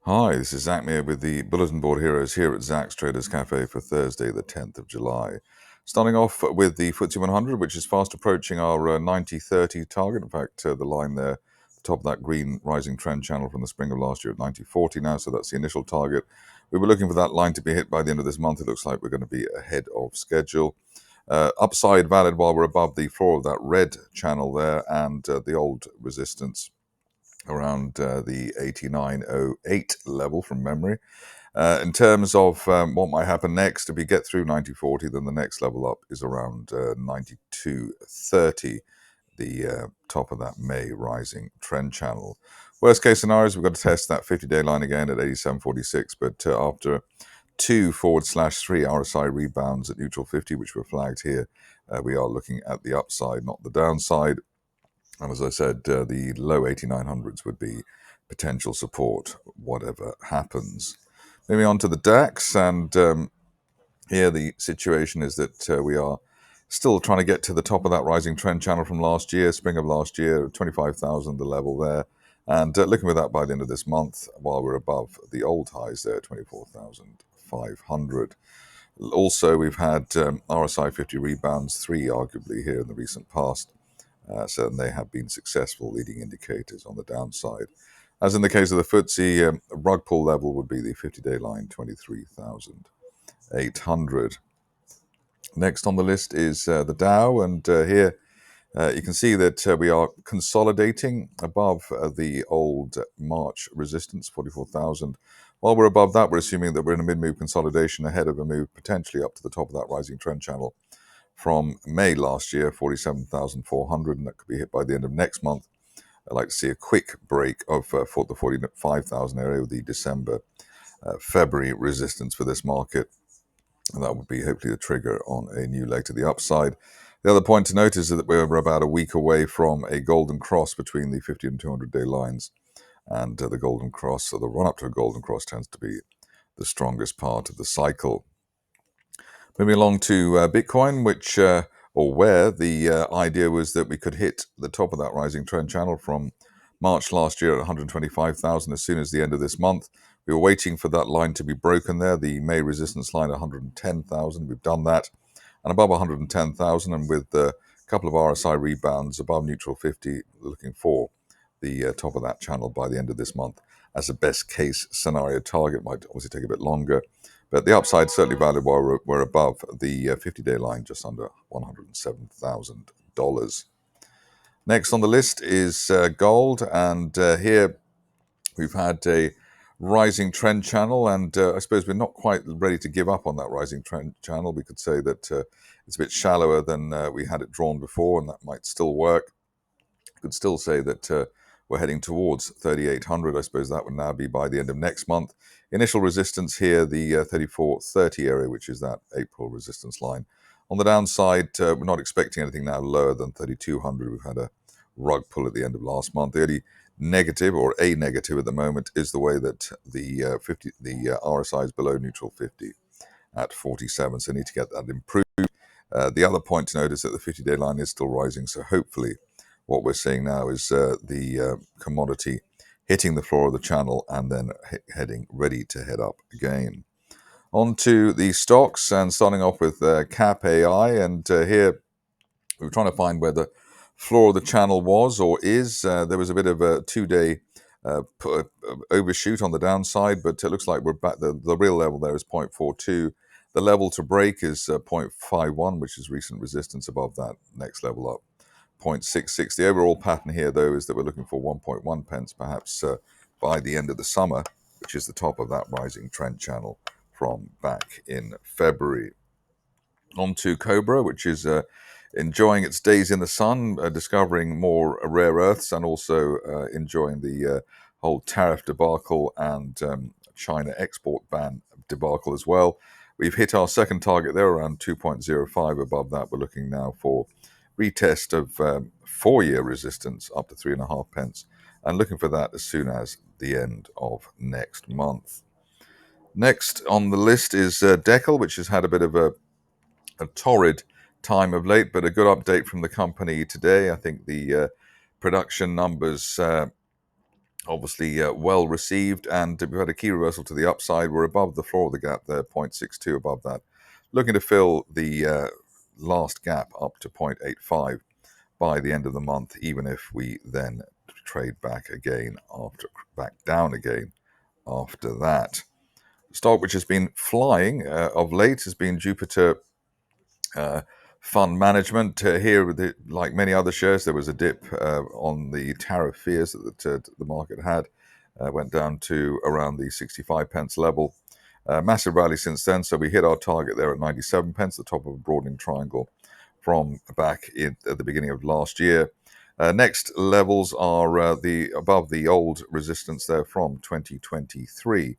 Hi, this is Zach Meir with the Bulletin Board Heroes here at Zach's Traders Cafe for Thursday, the 10th of July. Starting off with the FTSE 100, which is fast approaching our 90-30 target. In fact, the line there, the top of that green rising trend channel from the spring of last year at 90.40 now, so that's the initial target. We were looking for that line to be hit by the end of this month. It looks like we're going to be ahead of schedule. Upside valid while we're above the floor of that red channel there and the old resistance around the 89.08 level from memory. In terms of what might happen next, if we get through 90.40, then the next level up is around 92.30, the top of that May rising trend channel. Worst case scenarios, we've got to test that 50-day line again at 87.46, but after 2/3 RSI rebounds at neutral 50, which were flagged here, we are looking at the upside, not the downside. And as I said, the low 8900s would be potential support, whatever happens. Moving on to the DAX, and here the situation is that we are still trying to get to the top of that rising trend channel from last year, spring of last year, 25,000, the level there. And looking for that by the end of this month, while we're above the old highs there, 24,500. Also, we've had RSI 50 rebounds, 3 arguably here in the recent past. So they have been successful leading indicators on the downside. As in the case of the FTSE, rug pull level would be the 50-day line, 23,800. Next on the list is the Dow, and here you can see that we are consolidating above the old March resistance, 44,000. While we're above that, we're assuming that we're in a mid-move consolidation ahead of a move potentially up to the top of that rising trend channel from May last year, 47,400, and that could be hit by the end of next month. I'd like to see a quick break of the 45,000 area with the December, February resistance for this market. And that would be hopefully the trigger on a new leg to the upside. The other point to note is that we're about a week away from a golden cross between the 50 and 200-day lines. And the golden cross, or the run-up to a golden cross, tends to be the strongest part of the cycle. Moving along to Bitcoin, where the idea was that we could hit the top of that rising trend channel from March last year at 125,000 as soon as the end of this month. We were waiting for that line to be broken there, the May resistance line 110,000. We've done that. And above 110,000, and with a couple of RSI rebounds above neutral 50, looking for the top of that channel by the end of this month as a best case scenario target. Might obviously take a bit longer. But the upside certainly valid while we're above the 50-day line, just under $107,000. Next on the list is gold, and here we've had a rising trend channel, and I suppose we're not quite ready to give up on that rising trend channel. We could say that it's a bit shallower than we had it drawn before, and that might still work. You could still say that we're heading towards 3,800. I suppose that would now be by the end of next month. Initial resistance here, the 34.30 area, which is that April resistance line. On the downside, we're not expecting anything now lower than 3,200. We've had a rug pull at the end of last month. The only negative, or a negative at the moment, is the way that the RSI is below neutral 50 at 47. So need to get that improved. The other point to note is that the 50-day line is still rising. So hopefully what we're seeing now is the commodity hitting the floor of the channel and then heading ready to head up again. On to the stocks, and starting off with Capai, and here we were trying to find where the floor of the channel was or is. There was a bit of a 2-day overshoot on the downside, but it looks like we're back. The real level there is 0.42. The level to break is 0.51, which is recent resistance above that next level up. 0.66. The overall pattern here, though, is that we're looking for 1.1 pence, perhaps by the end of the summer, which is the top of that rising trend channel from back in February. On to Cobra, which is enjoying its days in the sun, discovering more rare earths, and also enjoying the whole tariff debacle and China export ban debacle as well. We've hit our second target there, around 2.05. Above that, we're looking now for retest of 4-year resistance up to 3.5 pence, and looking for that as soon as the end of next month. Next on the list is Dekel, which has had a bit of a torrid time of late, but a good update from the company today. I think the production numbers obviously well received, and we've had a key reversal to the upside. We're above the floor of the gap there, 0.62 above that. Looking to fill the last gap up to 0.85 by the end of the month, even if we then trade back down again after that. Stock which has been flying of late has been Jupiter Fund Management. Here, like many other shares, there was a dip on the tariff fears that the market had. Went down to around the 65 pence level. Massive rally since then, so we hit our target there at 97 pence, the top of a broadening triangle from back at the beginning of last year. Next levels are above the old resistance there from 2023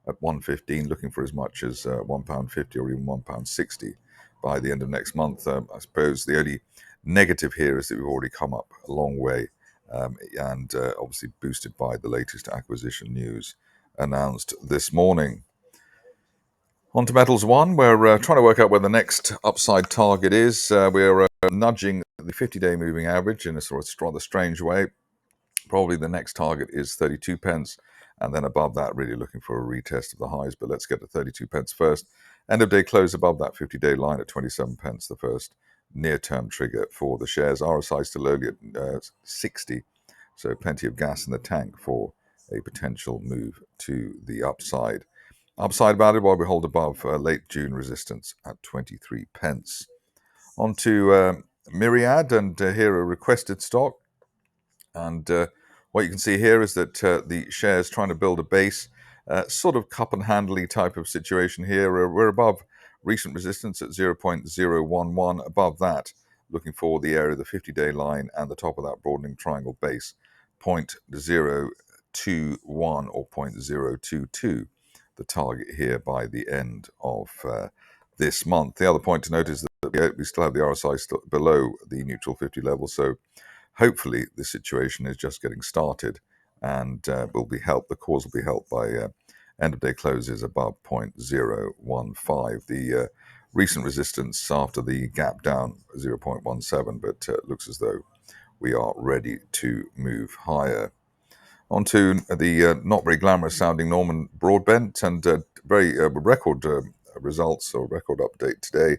at 115, looking for as much as £1.50 or even £1.60 by the end of next month. I suppose the only negative here is that we've already come up a long way, and obviously boosted by the latest acquisition news announced this morning. On to Metals One, we're trying to work out where the next upside target is. We're nudging the 50-day moving average in a sort of rather strange way. Probably the next target is 32 pence, and then above that, really looking for a retest of the highs. But let's get to 32 pence first. End of day close above that 50-day line at 27 pence, the first near-term trigger for the shares. RSI still early at 60, so plenty of gas in the tank for a potential move to the upside. Upside value while we hold above late June resistance at 23 pence. On to Myriad, and here a requested stock. And what you can see here is that the shares trying to build a base, sort of cup and handly type of situation here. We're above recent resistance at 0.011. Above that, looking for the area of the 50-day line and the top of that broadening triangle base, 0.021 or 0.022, the target here by the end of this month. The other point to note is that we still have the RSI still below the neutral 50 level, so hopefully the situation is just getting started and will be helped. The cause will be helped by end of day closes above 0.015. The recent resistance after the gap down 0.17, but looks as though we are ready to move higher. On to the not very glamorous sounding Norman Broadbent, and very record results or record update today.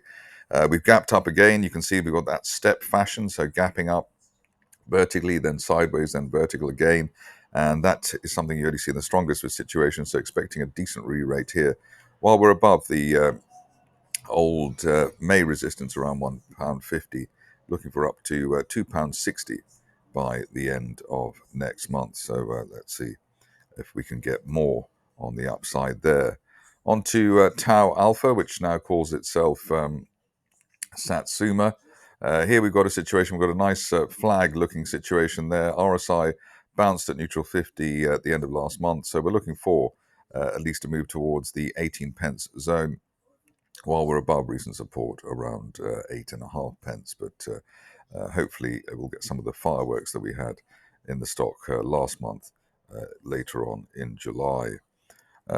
We've gapped up again. You can see we've got that step fashion, so gapping up vertically, then sideways, then vertical again. And that is something you only see in the strongest of situations, so expecting a decent re-rate here. While we're above the old May resistance around £1.50, looking for up to £2.60 by the end of next month. So let's see if we can get more on the upside there. On to Tau Alpha, which now calls itself Satsuma. Here we've got a situation, we've got a nice flag-looking situation there. RSI bounced at neutral 50 at the end of last month, so we're looking for at least a move towards the 18 pence zone, while we're above recent support around 8.5 pence. But hopefully we'll get some of the fireworks that we had in the stock last month later on in July.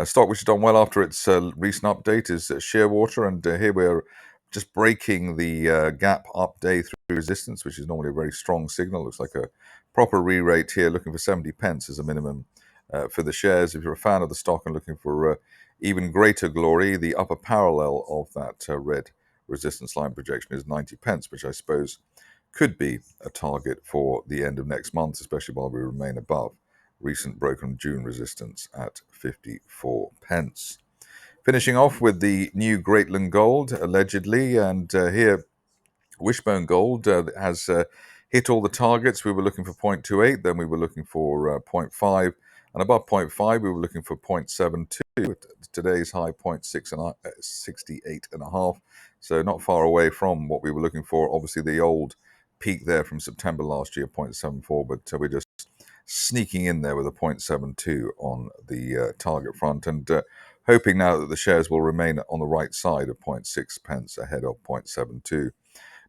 Stock which has done well after its recent update is Shearwater, and here we're just breaking the gap up day through resistance, which is normally a very strong signal. Looks like a proper re-rate here, looking for 70 pence as a minimum for the shares. If you're a fan of the stock and looking for even greater glory, the upper parallel of that red resistance line projection is 90 pence, which I suppose could be a target for the end of next month, especially while we remain above recent broken June resistance at 54 pence. Finishing off with the new Greatland Gold, allegedly, and here Wishbone Gold has hit all the targets. We were looking for 0.28, then we were looking for 0.5, and above 0.5 we were looking for 0.72. Today's high 0.68.5, so not far away from what we were looking for. Obviously the old peak there from September last year, 0.74, but we're just sneaking in there with a 0.72 on the target front, and hoping now that the shares will remain on the right side of 0.6 pence ahead of 0.72.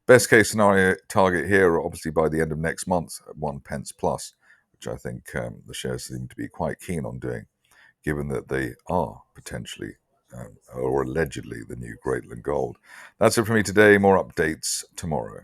Best case scenario target here, obviously by the end of next month, at 1 pence plus, which I think the shares seem to be quite keen on doing, given that they are potentially or allegedly the new Greatland Gold. That's it for me today. More updates tomorrow.